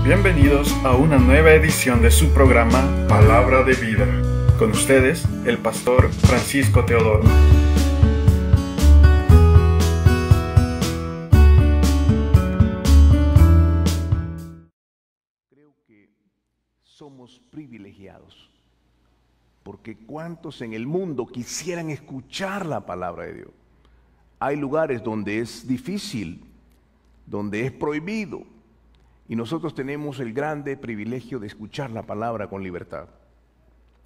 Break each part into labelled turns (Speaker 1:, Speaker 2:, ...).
Speaker 1: Bienvenidos a una nueva edición de su programa Palabra de Vida. Con ustedes, el pastor Francisco Teodoro.
Speaker 2: Creo que somos privilegiados, porque ¿cuántos en el mundo quisieran escuchar la palabra de Dios? Hay lugares donde es difícil, donde es prohibido, y nosotros tenemos el grande privilegio de escuchar la palabra con libertad.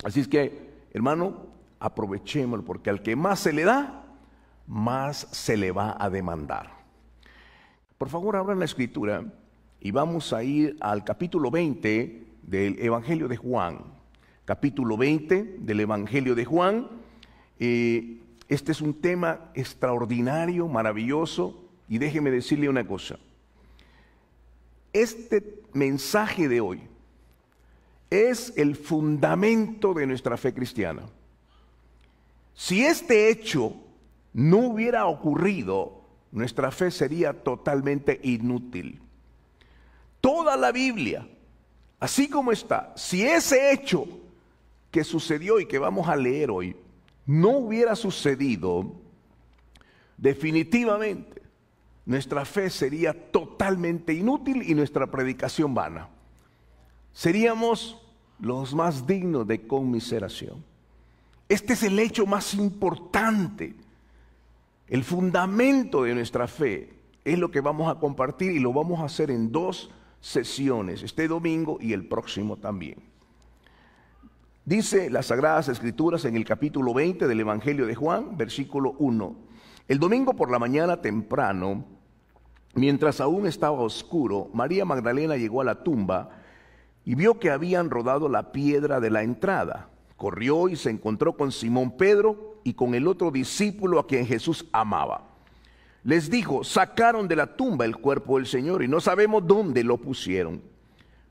Speaker 2: Así es que, hermano, aprovechémoslo, porque al que más se le da, más se le va a demandar. Por favor, abran la escritura y vamos a ir al capítulo 20 del Evangelio de Juan. Capítulo 20 del Evangelio de Juan. Este es un tema extraordinario, maravilloso, y déjeme decirle una cosa. Este mensaje de hoy es el fundamento de nuestra fe cristiana. Si este hecho no hubiera ocurrido, nuestra fe sería totalmente inútil. Toda la Biblia, así como está, si ese hecho que sucedió y que vamos a leer hoy no hubiera sucedido, definitivamente nuestra fe sería totalmente inútil y nuestra predicación vana. Seríamos los más dignos de conmiseración. Este es el hecho más importante. El fundamento de nuestra fe es lo que vamos a compartir y lo vamos a hacer en 2 sesiones, este domingo y el próximo también. Dice las Sagradas Escrituras en el capítulo 20 del Evangelio de Juan, versículo 1. El domingo por la mañana temprano, mientras aún estaba oscuro, María Magdalena llegó a la tumba y vio que habían rodado la piedra de la entrada. Corrió y se encontró con Simón Pedro y con el otro discípulo a quien Jesús amaba. Les dijo: sacaron de la tumba el cuerpo del Señor y no sabemos dónde lo pusieron.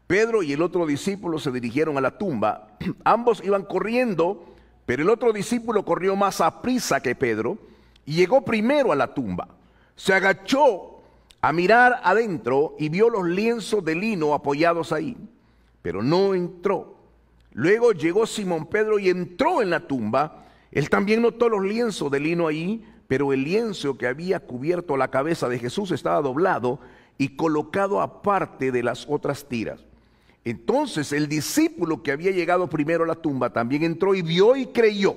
Speaker 2: Pedro y el otro discípulo se dirigieron a la tumba. Ambos iban corriendo, pero el otro discípulo corrió más aprisa que Pedro y llegó primero a la tumba. Se agachó a mirar adentro y vio los lienzos de lino apoyados ahí, pero no entró. Luego llegó Simón Pedro y entró en la tumba. Él también notó los lienzos de lino ahí, pero el lienzo que había cubierto la cabeza de Jesús estaba doblado y colocado aparte de las otras tiras. Entonces el discípulo que había llegado primero a la tumba también entró y vio y creyó,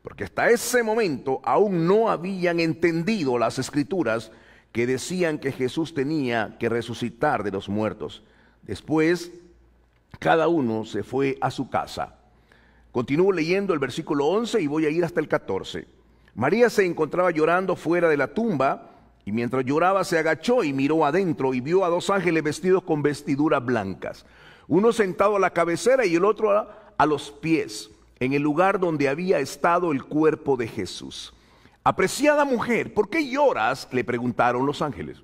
Speaker 2: porque hasta ese momento aún no habían entendido las Escrituras que decían que Jesús tenía que resucitar de los muertos. Después, cada uno se fue a su casa. Continúo leyendo el versículo 11 y voy a ir hasta el 14. María se encontraba llorando fuera de la tumba, y mientras lloraba se agachó y miró adentro y vio a 2 ángeles vestidos con vestiduras blancas, uno sentado a la cabecera y el otro a los pies, en el lugar donde había estado el cuerpo de Jesús. Apreciada mujer, ¿por qué lloras?, le preguntaron los ángeles.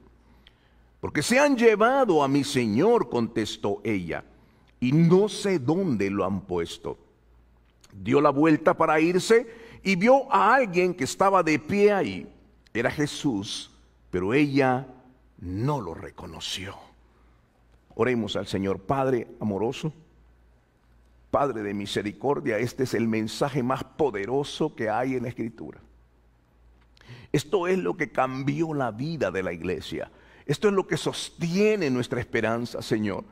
Speaker 2: Porque se han llevado a mi Señor, contestó ella, y no sé dónde lo han puesto. Dio la vuelta para irse y vio a alguien que estaba de pie ahí. Era Jesús, pero ella no lo reconoció. Oremos al Señor. Padre amoroso, Padre de misericordia, este es el mensaje más poderoso que hay en la Escritura. Esto es lo que cambió la vida de la iglesia. Esto es lo que sostiene nuestra esperanza, Señor.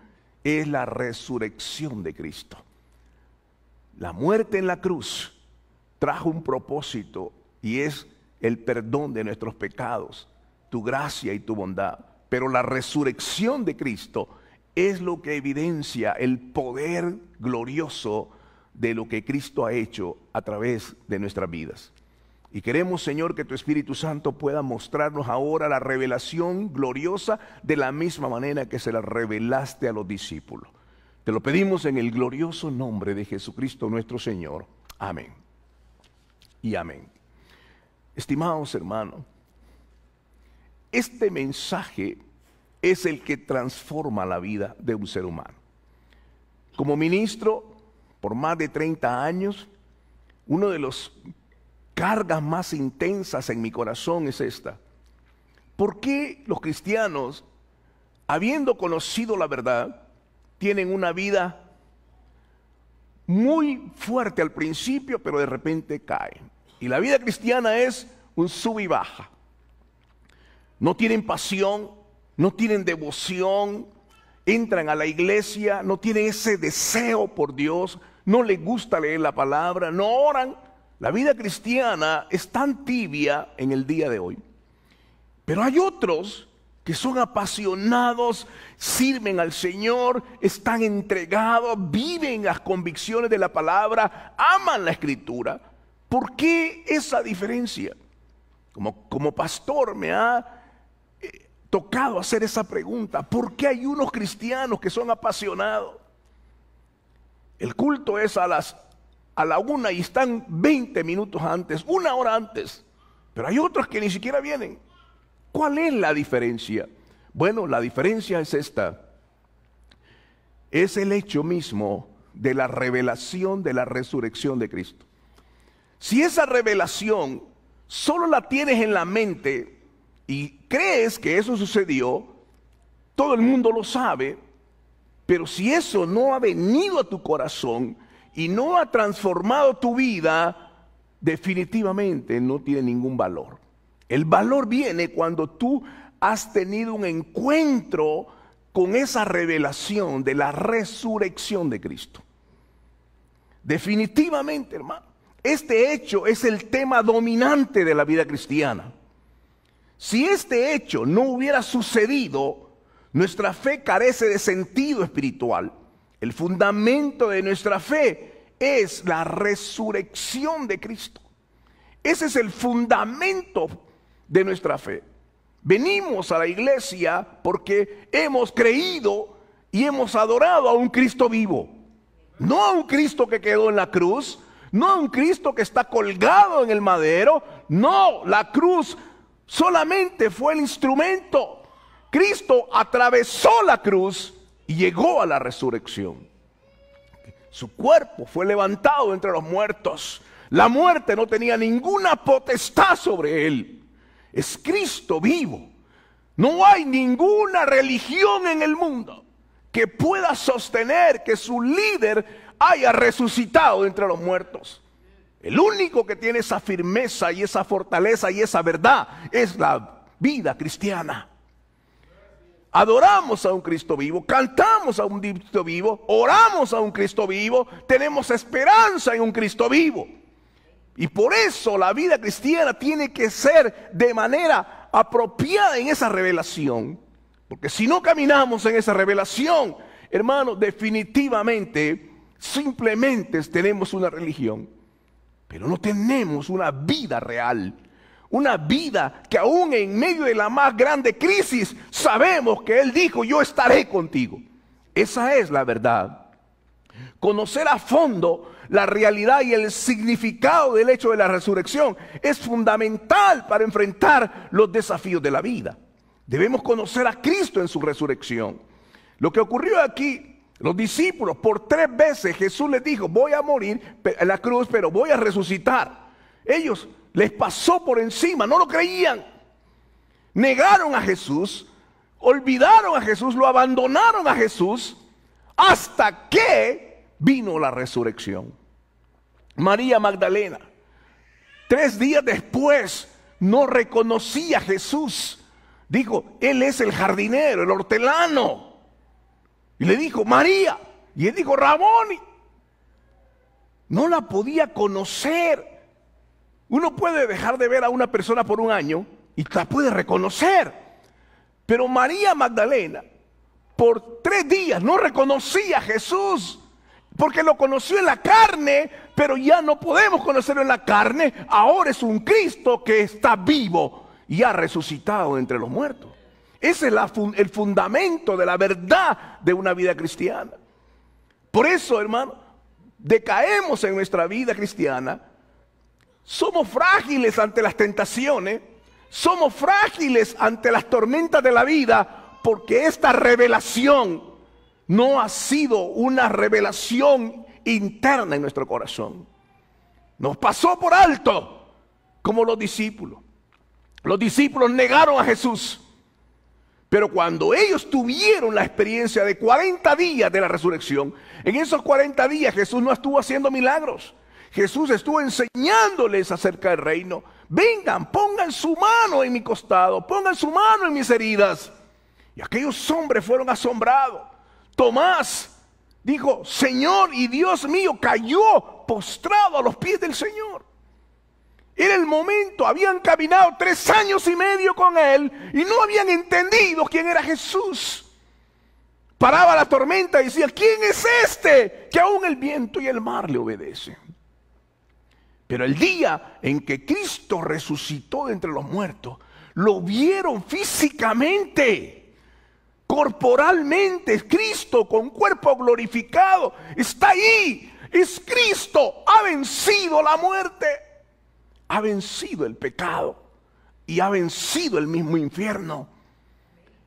Speaker 2: Es la resurrección de Cristo. La muerte en la cruz trajo un propósito y es el perdón de nuestros pecados, tu gracia y tu bondad. Pero la resurrección de Cristo es lo que evidencia el poder glorioso de lo que Cristo ha hecho a través de nuestras vidas. Y queremos, Señor, que tu Espíritu Santo pueda mostrarnos ahora la revelación gloriosa de la misma manera que se la revelaste a los discípulos. Te lo pedimos en el glorioso nombre de Jesucristo nuestro Señor. Amén. Y amén. Estimados hermanos, este mensaje es el que transforma la vida de un ser humano. Como ministro por más de 30 años, uno de los cargas más intensas en mi corazón es esta. ¿Por qué los cristianos, habiendo conocido la verdad, tienen una vida muy fuerte al principio, pero de repente caen. Y la vida cristiana es un sub y baja. No tienen pasión, no tienen devoción, entran a la iglesia, no tienen ese deseo por Dios, no les gusta leer la palabra, no oran. La vida cristiana es tan tibia en el día de hoy. Pero hay otros que son apasionados, sirven al Señor, están entregados, viven las convicciones de la palabra, aman la Escritura. ¿Por qué esa diferencia? Como pastor me ha tocado hacer esa pregunta. ¿Por qué hay unos cristianos que son apasionados? El culto es a la 1 y están 20 minutos antes, 1 hora antes. Pero hay otros que ni siquiera vienen. ¿Cuál es la diferencia? Bueno, la diferencia es esta. Es el hecho mismo de la revelación de la resurrección de Cristo. Si esa revelación solo la tienes en la mente y crees que eso sucedió, todo el mundo lo sabe, pero si eso no ha venido a tu corazón y no ha transformado tu vida, definitivamente no tiene ningún valor. El valor viene cuando tú has tenido un encuentro con esa revelación de la resurrección de Cristo. Definitivamente, hermano, este hecho es el tema dominante de la vida cristiana. Si este hecho no hubiera sucedido, nuestra fe carece de sentido espiritual. El fundamento de nuestra fe es la resurrección de Cristo. Ese es el fundamento de nuestra fe. Venimos a la iglesia porque hemos creído y hemos adorado a un Cristo vivo. No a un Cristo que quedó en la cruz, no a un Cristo que está colgado en el madero. No, la cruz solamente fue el instrumento. Cristo atravesó la cruz y llegó a la resurrección. Su cuerpo fue levantado entre los muertos. La muerte no tenía ninguna potestad sobre él. Es Cristo vivo. No hay ninguna religión en el mundo que pueda sostener que su líder haya resucitado entre los muertos. El único que tiene esa firmeza y esa fortaleza y esa verdad es la vida cristiana. Adoramos a un Cristo vivo, cantamos a un Cristo vivo, oramos a un Cristo vivo, tenemos esperanza en un Cristo vivo. Y por eso la vida cristiana tiene que ser de manera apropiada en esa revelación. Porque si no caminamos en esa revelación, hermano, definitivamente, simplemente tenemos una religión. Pero no tenemos una vida real. Una vida que aún en medio de la más grande crisis, sabemos que Él dijo, yo estaré contigo. Esa es la verdad. Conocer a fondo la realidad y el significado del hecho de la resurrección es fundamental para enfrentar los desafíos de la vida. Debemos conocer a Cristo en su resurrección. Lo que ocurrió aquí, los discípulos, por 3 veces Jesús les dijo, voy a morir en la cruz, pero voy a resucitar. Ellos les pasó por encima, no lo creían. Negaron a Jesús, olvidaron a Jesús, lo abandonaron a Jesús, hasta que vino la resurrección. María Magdalena, 3 días después, no reconocía a Jesús. Dijo, Él es el jardinero, el hortelano. Y le dijo, María. Y él dijo, Raboni. No la podía conocer. Uno puede dejar de ver a una persona por un año y la puede reconocer. Pero María Magdalena, por 3 días no reconocía a Jesús. Porque lo conoció en la carne, pero ya no podemos conocerlo en la carne. Ahora es un Cristo que está vivo y ha resucitado entre los muertos. Ese es el fundamento de la verdad de una vida cristiana. Por eso, hermano, decaemos en nuestra vida cristiana. Somos frágiles ante las tentaciones. Somos frágiles ante las tormentas de la vida, porque esta revelación no ha sido una revelación interna en nuestro corazón. Nos pasó por alto como los discípulos. Los discípulos negaron a Jesús. Pero cuando ellos tuvieron la experiencia de 40 días de la resurrección, en esos 40 días Jesús no estuvo haciendo milagros. Jesús estuvo enseñándoles acerca del reino. Vengan, pongan su mano en mi costado, pongan su mano en mis heridas. Y aquellos hombres fueron asombrados. Tomás dijo, Señor y Dios mío, cayó postrado a los pies del Señor. Era el momento, habían caminado 3 años y medio con él y no habían entendido quién era Jesús. Paraba la tormenta y decía, ¿quién es este que aún el viento y el mar le obedecen? Pero el día en que Cristo resucitó de entre los muertos, lo vieron físicamente, corporalmente. Cristo con cuerpo glorificado está ahí. Es Cristo, ha vencido la muerte. Ha vencido el pecado y ha vencido el mismo infierno.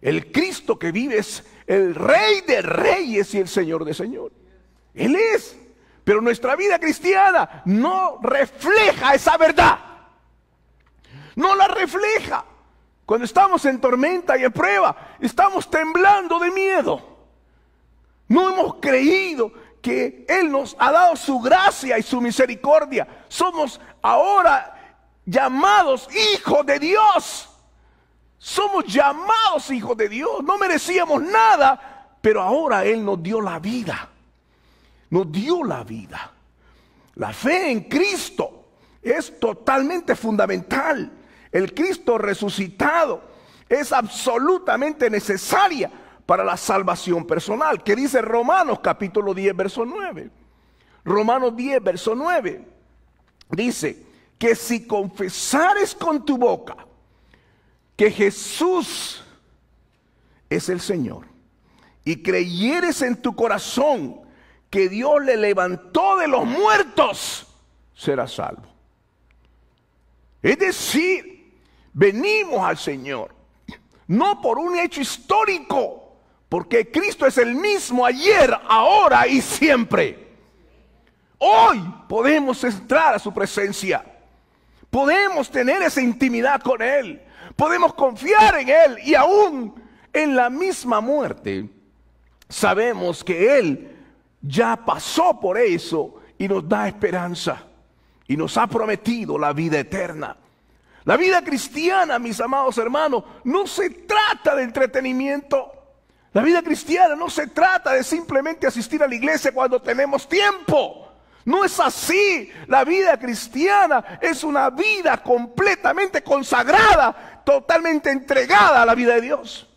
Speaker 2: El Cristo que vive es el Rey de Reyes y el Señor de Señores. Él es. Pero nuestra vida cristiana no refleja esa verdad. No la refleja. Cuando estamos en tormenta y en prueba, estamos temblando de miedo. No hemos creído que Él nos ha dado su gracia y su misericordia. Somos ahora llamados hijos de Dios. Somos llamados hijos de Dios. No merecíamos nada, pero ahora Él nos dio la vida. Nos dio la vida. La fe en Cristo es totalmente fundamental. El Cristo resucitado es absolutamente necesaria para la salvación personal. ¿Qué dice Romanos capítulo 10, verso 9? Romanos 10, verso 9. Dice que si confesares con tu boca que Jesús es el Señor y creyeres en tu corazón que Dios le levantó de los muertos, serás salvo. Es decir, venimos al Señor no por un hecho histórico, porque Cristo es el mismo ayer, ahora y siempre. Hoy podemos entrar a su presencia. Podemos tener esa intimidad con Él. Podemos confiar en Él. Y aún en la misma muerte, sabemos que Él ya pasó por eso y nos da esperanza. Y nos ha prometido la vida eterna. La vida cristiana, mis amados hermanos, no se trata de entretenimiento. La vida cristiana no se trata de simplemente asistir a la iglesia cuando tenemos tiempo. No es así. La vida cristiana es una vida completamente consagrada, totalmente entregada a la vida de Dios.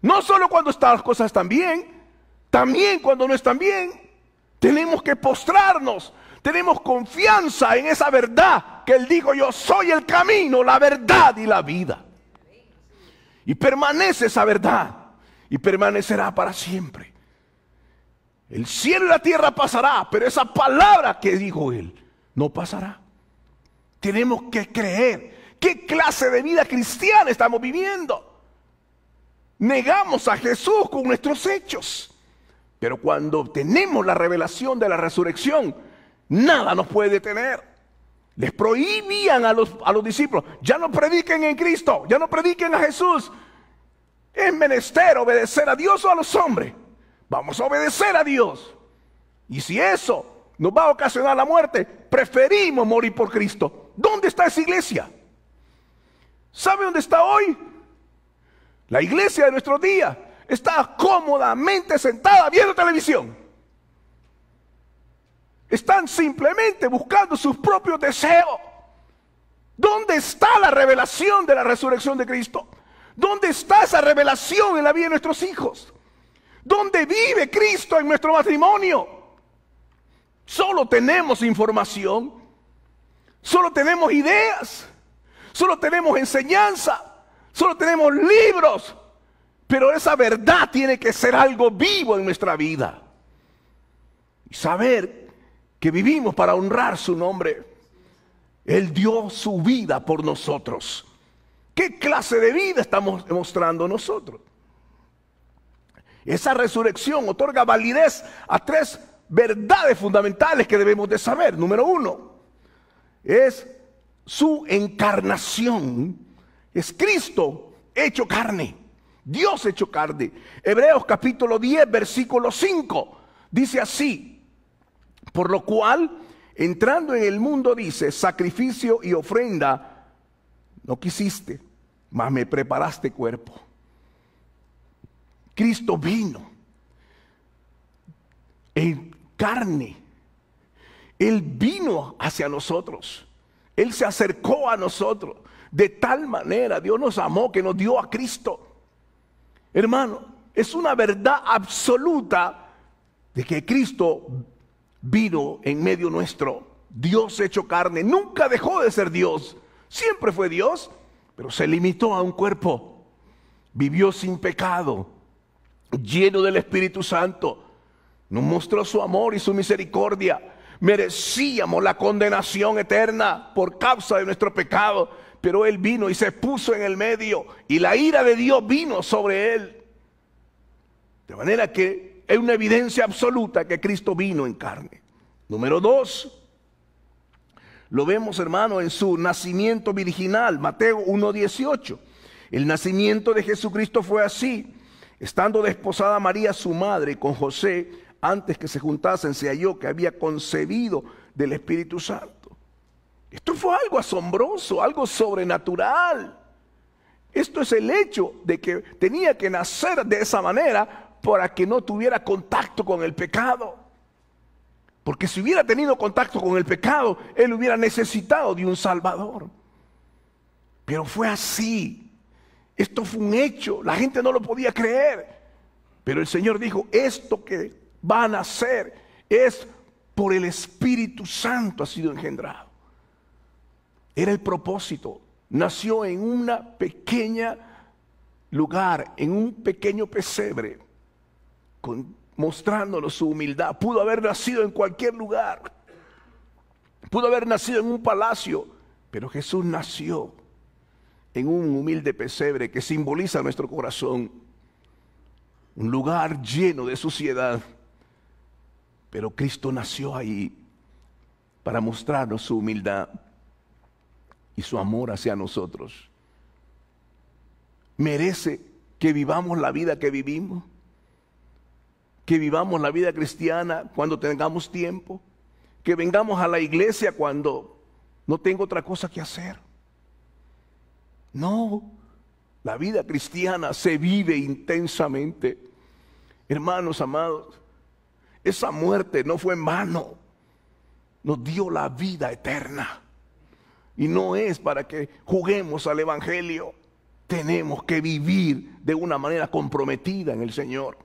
Speaker 2: No solo cuando las cosas están bien, también cuando no están bien. Tenemos que postrarnos. Tenemos confianza en esa verdad que Él dijo, yo soy el camino, la verdad y la vida. Y permanece esa verdad. Y permanecerá para siempre. El cielo y la tierra pasará, pero esa palabra que dijo Él no pasará. Tenemos que creer. ¿Qué clase de vida cristiana estamos viviendo? Negamos a Jesús con nuestros hechos. Pero cuando tenemos la revelación de la resurrección, nada nos puede detener. Les prohibían a los discípulos, ya no prediquen en Cristo, ya no prediquen a Jesús. Es menester obedecer a Dios o a los hombres. Vamos a obedecer a Dios. Y si eso nos va a ocasionar la muerte, preferimos morir por Cristo. ¿Dónde está esa iglesia? ¿Sabe dónde está hoy? La iglesia de nuestros días está cómodamente sentada viendo televisión. Están simplemente buscando sus propios deseos. ¿Dónde está la revelación de la resurrección de Cristo? ¿Dónde está esa revelación en la vida de nuestros hijos? ¿Dónde vive Cristo en nuestro matrimonio? Solo tenemos información, solo tenemos ideas, solo tenemos enseñanza, solo tenemos libros, pero esa verdad tiene que ser algo vivo en nuestra vida. Y saber que vivimos para honrar su nombre. Él dio su vida por nosotros. ¿Qué clase de vida estamos mostrando nosotros? Esa resurrección otorga validez a 3 verdades fundamentales que debemos de saber. Número 1, es su encarnación. Es Cristo hecho carne. Dios hecho carne. Hebreos capítulo 10, versículo 5, dice así: por lo cual, entrando en el mundo, dice, sacrificio y ofrenda no quisiste, mas me preparaste cuerpo. Cristo vino en carne. Él vino hacia nosotros. Él se acercó a nosotros. De tal manera Dios nos amó que nos dio a Cristo. Hermano, es una verdad absoluta de que Cristo vino en medio nuestro. Dios hecho carne. Nunca dejó de ser Dios. Siempre fue Dios, pero se limitó a un cuerpo. Vivió sin pecado, lleno del Espíritu Santo. Nos mostró su amor y su misericordia. Merecíamos la condenación eterna por causa de nuestro pecado, pero Él vino y se puso en el medio, y la ira de Dios vino sobre Él. De manera que es una evidencia absoluta que Cristo vino en carne. Número 2, lo vemos, hermano, en su nacimiento virginal, Mateo 1:18. El nacimiento de Jesucristo fue así: estando desposada María su madre con José, antes que se juntasen, se halló que había concebido del Espíritu Santo. Esto fue algo asombroso, algo sobrenatural. Esto es el hecho de que tenía que nacer de esa manera para que no tuviera contacto con el pecado. Porque si hubiera tenido contacto con el pecado, Él hubiera necesitado de un Salvador. Pero fue así. Esto fue un hecho. La gente no lo podía creer. Pero el Señor dijo, esto que va a nacer es por el Espíritu Santo, ha sido engendrado. Era el propósito. Nació en una pequeña lugar, en un pequeño pesebre, mostrándonos su humildad. Pudo haber nacido en cualquier lugar. Pudo haber nacido en un palacio, pero Jesús nació en un humilde pesebre que simboliza nuestro corazón. Un lugar lleno de suciedad. Pero Cristo nació ahí para mostrarnos su humildad y su amor hacia nosotros. Merece que vivamos la vida que vivimos, que vivamos la vida cristiana cuando tengamos tiempo, que vengamos a la iglesia cuando no tengo otra cosa que hacer. No, la vida cristiana se vive intensamente. Hermanos amados, esa muerte no fue en vano. Nos dio la vida eterna. Y no es para que juguemos al evangelio. Tenemos que vivir de una manera comprometida en el Señor.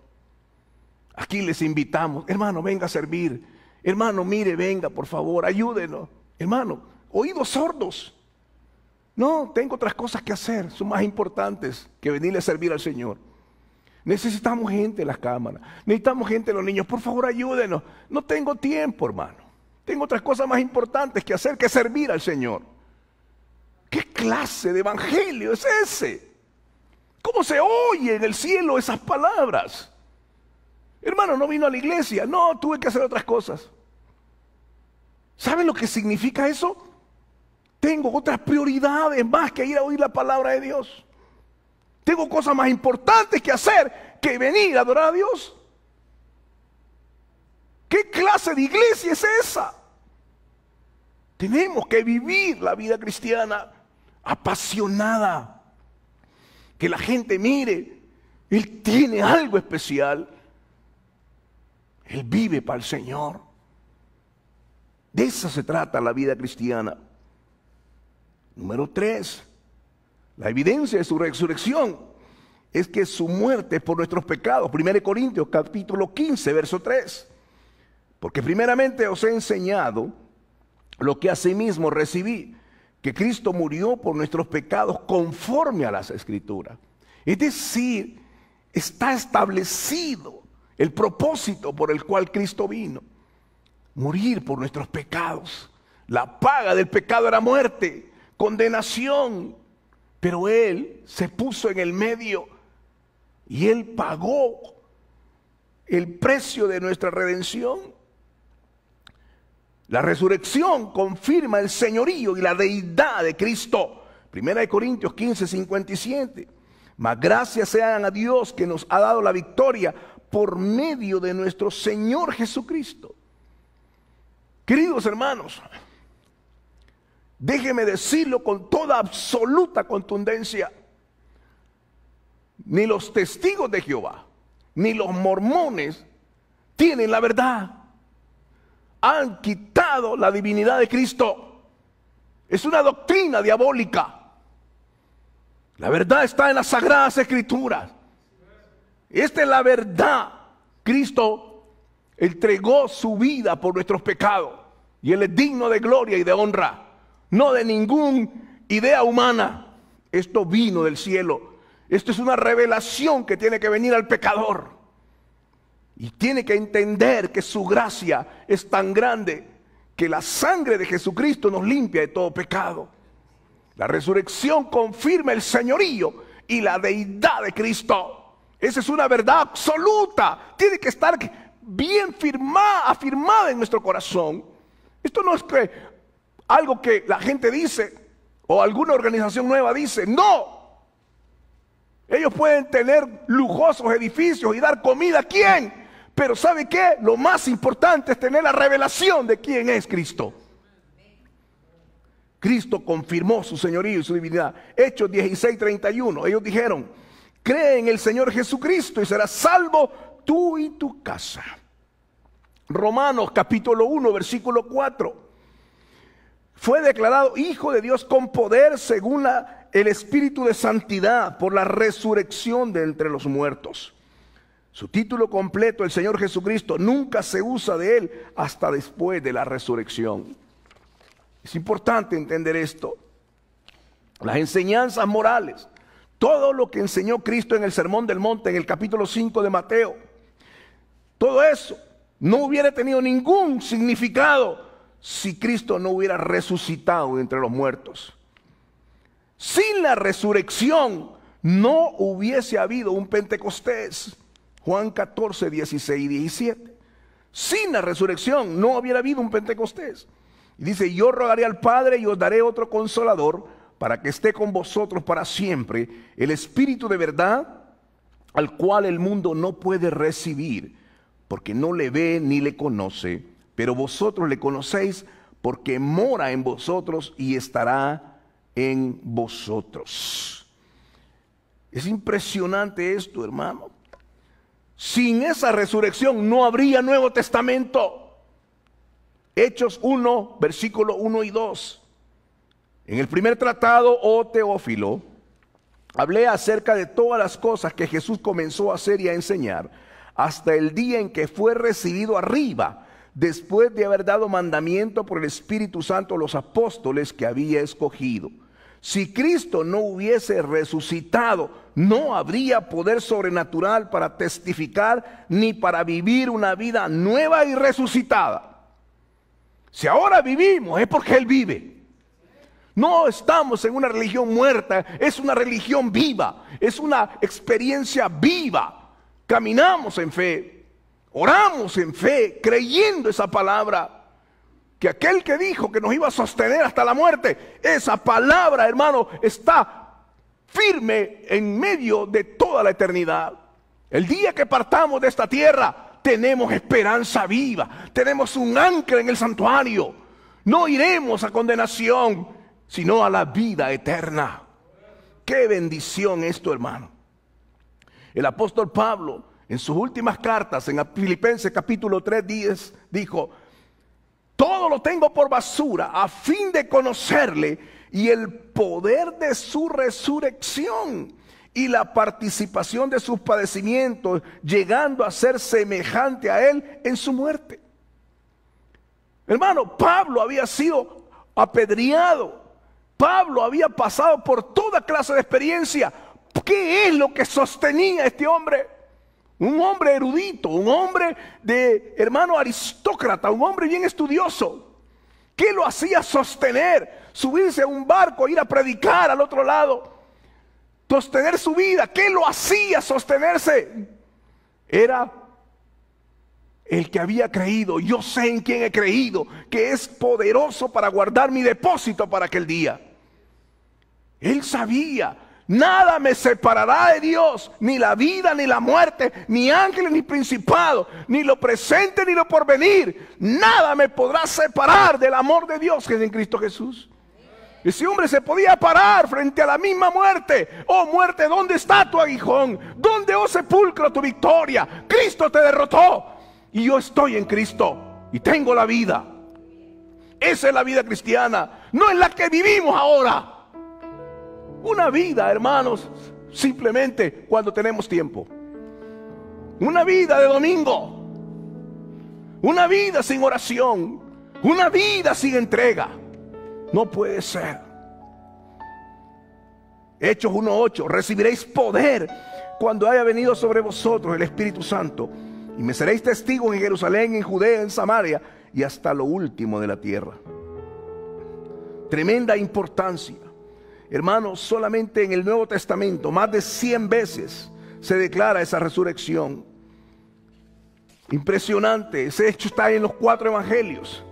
Speaker 2: Aquí les invitamos, hermano, venga a servir. Hermano, mire, venga, por favor, ayúdenos. Hermano, oídos sordos. No, tengo otras cosas que hacer, son más importantes que venirle a servir al Señor. Necesitamos gente en las cámaras, necesitamos gente en los niños. Por favor, ayúdenos. No tengo tiempo, hermano. Tengo otras cosas más importantes que hacer que servir al Señor. ¿Qué clase de evangelio es ese? ¿Cómo se oye en el cielo esas palabras? Hermano, no vino a la iglesia. No, tuve que hacer otras cosas. ¿Saben lo que significa eso? Tengo otras prioridades más que ir a oír la palabra de Dios. Tengo cosas más importantes que hacer que venir a adorar a Dios. ¿Qué clase de iglesia es esa? Tenemos que vivir la vida cristiana apasionada. Que la gente mire, Él tiene algo especial. Él vive para el Señor. De eso se trata la vida cristiana. Número 3. La evidencia de su resurrección es que su muerte es por nuestros pecados. 1 Corintios capítulo 15, verso 3. Porque primeramente os he enseñado lo que asimismo recibí, que Cristo murió por nuestros pecados conforme a las Escrituras. Es decir, está establecido el propósito por el cual Cristo vino. Morir por nuestros pecados. La paga del pecado era muerte, condenación. Pero Él se puso en el medio y Él pagó el precio de nuestra redención. La resurrección confirma el señorío y la deidad de Cristo. 1 Corintios 15, 57. Mas gracias sean a Dios que nos ha dado la victoria por medio de nuestro Señor Jesucristo. Queridos hermanos, déjeme decirlo con toda absoluta contundencia. Ni los testigos de Jehová, ni los mormones tienen la verdad. Han quitado la divinidad de Cristo. Es una doctrina diabólica. La verdad está en las Sagradas Escrituras. Esta es la verdad. Cristo entregó su vida por nuestros pecados. Y Él es digno de gloria y de honra. No de ninguna idea humana. Esto vino del cielo. Esto es una revelación que tiene que venir al pecador. Y tiene que entender que su gracia es tan grande que la sangre de Jesucristo nos limpia de todo pecado. La resurrección confirma el señorío y la deidad de Cristo. Esa es una verdad absoluta. Tiene que estar bien afirmada en nuestro corazón. Esto no es que algo que la gente dice o alguna organización nueva dice. No. Ellos pueden tener lujosos edificios y dar comida a quién. Pero ¿sabe qué? Lo más importante es tener la revelación de quién es Cristo. Cristo confirmó su señorío y su divinidad. Hechos 16:31. Ellos dijeron: cree en el Señor Jesucristo y serás salvo tú y tu casa. Romanos capítulo 1 versículo 4. Fue declarado hijo de Dios con poder según el Espíritu de santidad por la resurrección de entre los muertos. Su título completo, el Señor Jesucristo, nunca se usa de Él hasta después de la resurrección. Es importante entender esto. Las enseñanzas morales, todo lo que enseñó Cristo en el Sermón del Monte, en el capítulo 5 de Mateo, todo eso no hubiera tenido ningún significado si Cristo no hubiera resucitado entre los muertos. Sin la resurrección no hubiese habido un Pentecostés. Juan 14, 16 y 17. Sin la resurrección no hubiera habido un Pentecostés. Y dice: yo rogaré al Padre y os daré otro consolador para que esté con vosotros para siempre, el Espíritu de verdad, al cual el mundo no puede recibir, porque no le ve ni le conoce, pero vosotros le conocéis porque mora en vosotros y estará en vosotros. Es impresionante esto, hermano. Sin esa resurrección no habría Nuevo Testamento. Hechos 1, versículo 1 y 2. En el primer tratado, oh Teófilo, hablé acerca de todas las cosas que Jesús comenzó a hacer y a enseñar, hasta el día en que fue recibido arriba, después de haber dado mandamiento por el Espíritu Santo a los apóstoles que había escogido. Si Cristo no hubiese resucitado, no habría poder sobrenatural para testificar ni para vivir una vida nueva y resucitada. Si ahora vivimos es porque Él vive. No estamos en una religión muerta, es una religión viva, es una experiencia viva. Caminamos en fe, oramos en fe, creyendo esa palabra. Que aquel que dijo que nos iba a sostener hasta la muerte, esa palabra, hermano, está firme en medio de toda la eternidad. El día que partamos de esta tierra, tenemos esperanza viva, tenemos un ancla en el santuario. No iremos a condenación, sino a la vida eterna. Qué bendición esto, hermano. El apóstol Pablo, en sus últimas cartas, en Filipenses capítulo 3, dijo: todo lo tengo por basura a fin de conocerle y el poder de su resurrección y la participación de sus padecimientos, llegando a ser semejante a él en su muerte. Hermano, Pablo había sido apedreado. Pablo había pasado por toda clase de experiencia. ¿Qué es lo que sostenía a este hombre? Un hombre erudito, un hombre de, hermano, aristócrata, un hombre bien estudioso. ¿Qué lo hacía sostener? Subirse a un barco, ir a predicar al otro lado, sostener su vida. ¿Qué lo hacía sostenerse? Era el que había creído. Yo sé en quién he creído, que es poderoso para guardar mi depósito para aquel día. Él sabía Nada me separará de Dios, ni la vida, ni la muerte, ni ángeles, ni principados, ni lo presente, ni lo porvenir. Nada me podrá separar del amor de Dios que es en Cristo Jesús. Ese hombre se podía parar frente a la misma muerte. Oh muerte, ¿dónde está tu aguijón? ¿Dónde, oh sepulcro, tu victoria? Cristo te derrotó y yo estoy en Cristo y tengo la vida. Esa es la vida cristiana, no es la que vivimos ahora. Una vida, hermanos, simplemente cuando tenemos tiempo. Una vida de domingo. Una vida sin oración. Una vida sin entrega. No puede ser. Hechos 1:8. Recibiréis poder cuando haya venido sobre vosotros el Espíritu Santo. Y me seréis testigos en Jerusalén, en Judea, en Samaria y hasta lo último de la tierra. Tremenda importancia. Hermanos, solamente en el Nuevo Testamento más de 100 veces se declara esa resurrección. Impresionante. Ese hecho está en los 4 evangelios.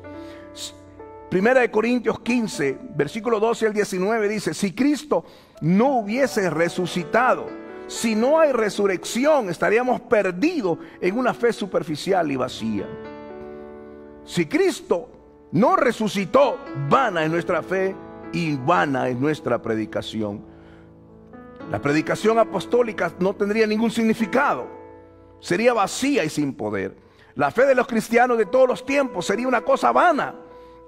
Speaker 2: Primera de Corintios 15, versículo 12 al 19 dice: si Cristo no hubiese resucitado, si no hay resurrección, estaríamos perdidos en una fe superficial y vacía. Si Cristo no resucitó, vana es nuestra fe y vana es nuestra predicación. La predicación apostólica no tendría ningún significado, sería vacía y sin poder. La fe de los cristianos de todos los tiempos sería una cosa vana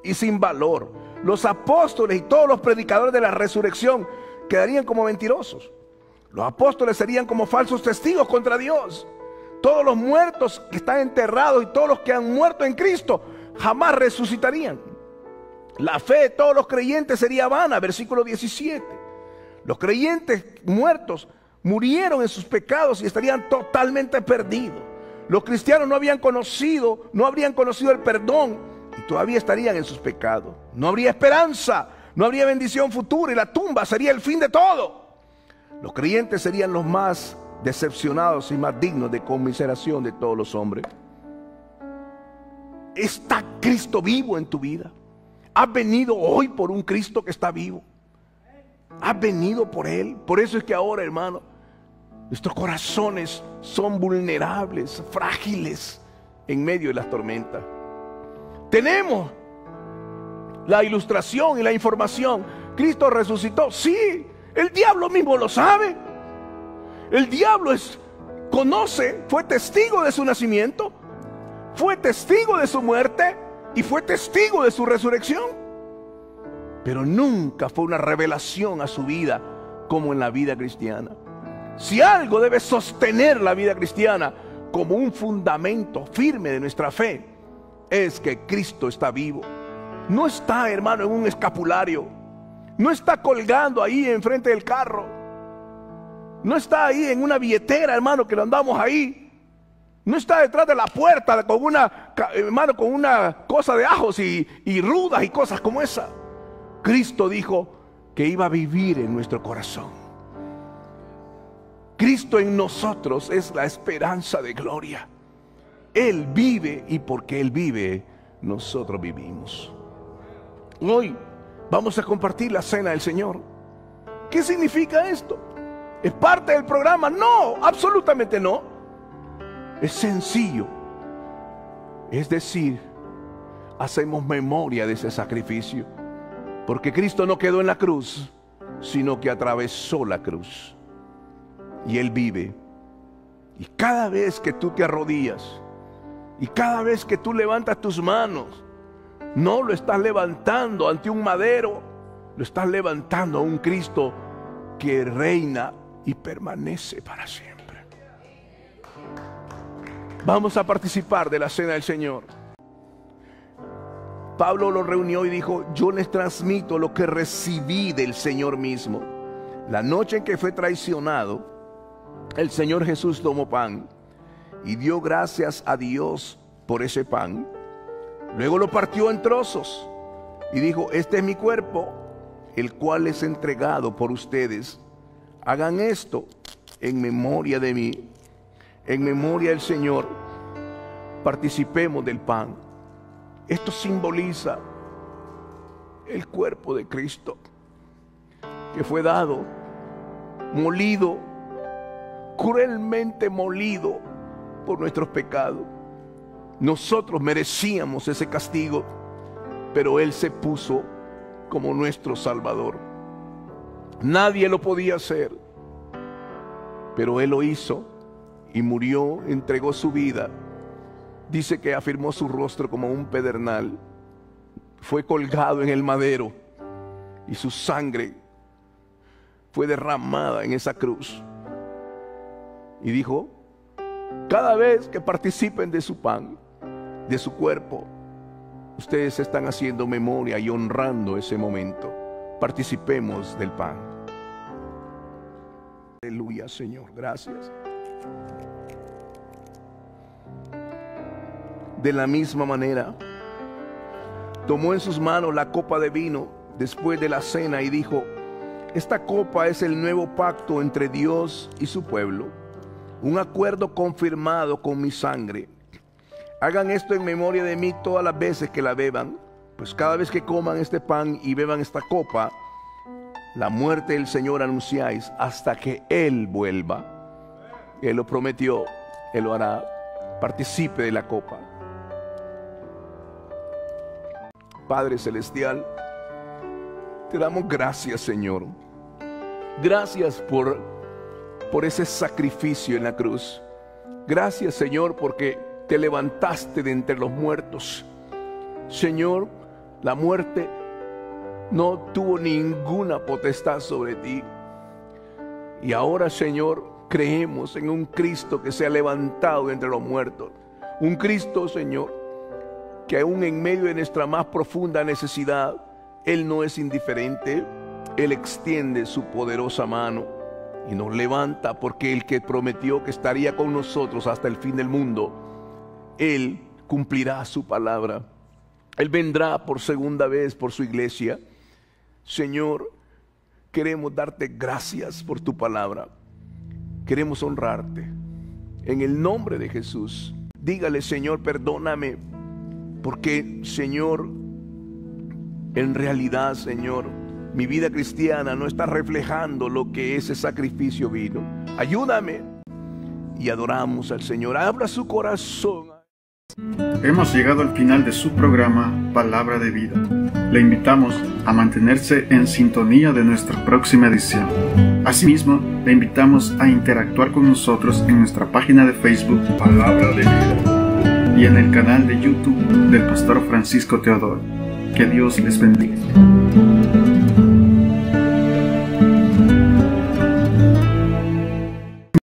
Speaker 2: y sin valor. Los apóstoles y todos los predicadores de la resurrección quedarían como mentirosos. Los apóstoles serían como falsos testigos contra Dios. Todos los muertos que están enterrados y todos los que han muerto en Cristo jamás resucitarían. La fe de todos los creyentes sería vana, versículo 17. Los creyentes muertos murieron en sus pecados y estarían totalmente perdidos. Los cristianos no habrían conocido el perdón y todavía estarían en sus pecados. No habría esperanza, no habría bendición futura y la tumba sería el fin de todo. Los creyentes serían los más decepcionados y más dignos de conmiseración de todos los hombres. ¿Está Cristo vivo en tu vida? ¿Has venido hoy por un Cristo que está vivo? ¿Has venido por Él? Por eso es que ahora, hermano, nuestros corazones son vulnerables, frágiles en medio de las tormentas. Tenemos la ilustración y la información. Cristo resucitó. Sí, el diablo mismo lo sabe. El diablo conoce, fue testigo de su nacimiento, fue testigo de su muerte y fue testigo de su resurrección. Pero nunca fue una revelación a su vida como en la vida cristiana. Si algo debe sostener la vida cristiana como un fundamento firme de nuestra fe, es que Cristo está vivo. No está, hermano, en un escapulario. No está colgando ahí enfrente del carro. No está ahí en una billetera, hermano, que lo andamos ahí. No está detrás de la puerta con una cosa de ajos y rudas y cosas como esa. Cristo dijo que iba a vivir en nuestro corazón. Cristo en nosotros es la esperanza de gloria. Él vive y porque Él vive, nosotros vivimos. Hoy vamos a compartir la cena del Señor. ¿Qué significa esto? ¿Es parte del programa? No, absolutamente no. Es sencillo. Es decir, hacemos memoria de ese sacrificio. Porque Cristo no quedó en la cruz, sino que atravesó la cruz. Y Él vive. Y cada vez que tú te arrodillas, y cada vez que tú levantas tus manos, no lo estás levantando ante un madero, lo estás levantando a un Cristo que reina y permanece para siempre. Vamos a participar de la cena del Señor. Pablo lo reunió y dijo: yo les transmito lo que recibí del Señor mismo. La noche en que fue traicionado, el Señor Jesús tomó pan y dio gracias a Dios por ese pan. Luego lo partió en trozos y dijo: este es mi cuerpo, el cual es entregado por ustedes. Hagan esto en memoria de mí. En memoria del Señor, participemos del pan. Esto simboliza el cuerpo de Cristo, que fue dado molido, cruelmente molido por nuestros pecados. Nosotros merecíamos ese castigo, pero Él se puso como nuestro Salvador. Nadie lo podía hacer, pero Él lo hizo y murió, entregó su vida. Dice que afirmó su rostro como un pedernal, fue colgado en el madero y su sangre fue derramada en esa cruz. Y dijo: cada vez que participen de su pan, de su cuerpo, ustedes están haciendo memoria y honrando ese momento. Participemos del pan. Aleluya, Señor, gracias. De la misma manera, tomó en sus manos la copa de vino después de la cena y dijo: esta copa es el nuevo pacto entre Dios y su pueblo, un acuerdo confirmado con mi sangre. Hagan esto en memoria de mí todas las veces que la beban, pues cada vez que coman este pan y beban esta copa, la muerte del Señor anunciáis hasta que Él vuelva. Él lo prometió, Él lo hará. Participe de la copa. Padre celestial, te damos gracias, Señor. Gracias por ese sacrificio en la cruz. Gracias, Señor, porque te levantaste de entre los muertos. Señor, la muerte no tuvo ninguna potestad sobre ti. Y ahora, Señor, creemos en un Cristo que se ha levantado de entre los muertos. Un Cristo, Señor, que aún en medio de nuestra más profunda necesidad, Él no es indiferente. Él extiende su poderosa mano y nos levanta, porque el que prometió que estaría con nosotros hasta el fin del mundo, Él cumplirá su palabra. Él vendrá por segunda vez por su iglesia. Señor, queremos darte gracias por tu palabra. Queremos honrarte. En el nombre de Jesús, dígale: Señor, perdóname, porque, Señor, en realidad, Señor, mi vida cristiana no está reflejando lo que ese sacrificio vino. Ayúdame. Y adoramos al Señor. Abra su corazón.
Speaker 1: Hemos llegado al final de su programa Palabra de Vida. Le invitamos a mantenerse en sintonía de nuestra próxima edición. Asimismo, le invitamos a interactuar con nosotros en nuestra página de Facebook Palabra de Vida y en el canal de YouTube del Pastor Francisco Teodoro. Que Dios les bendiga.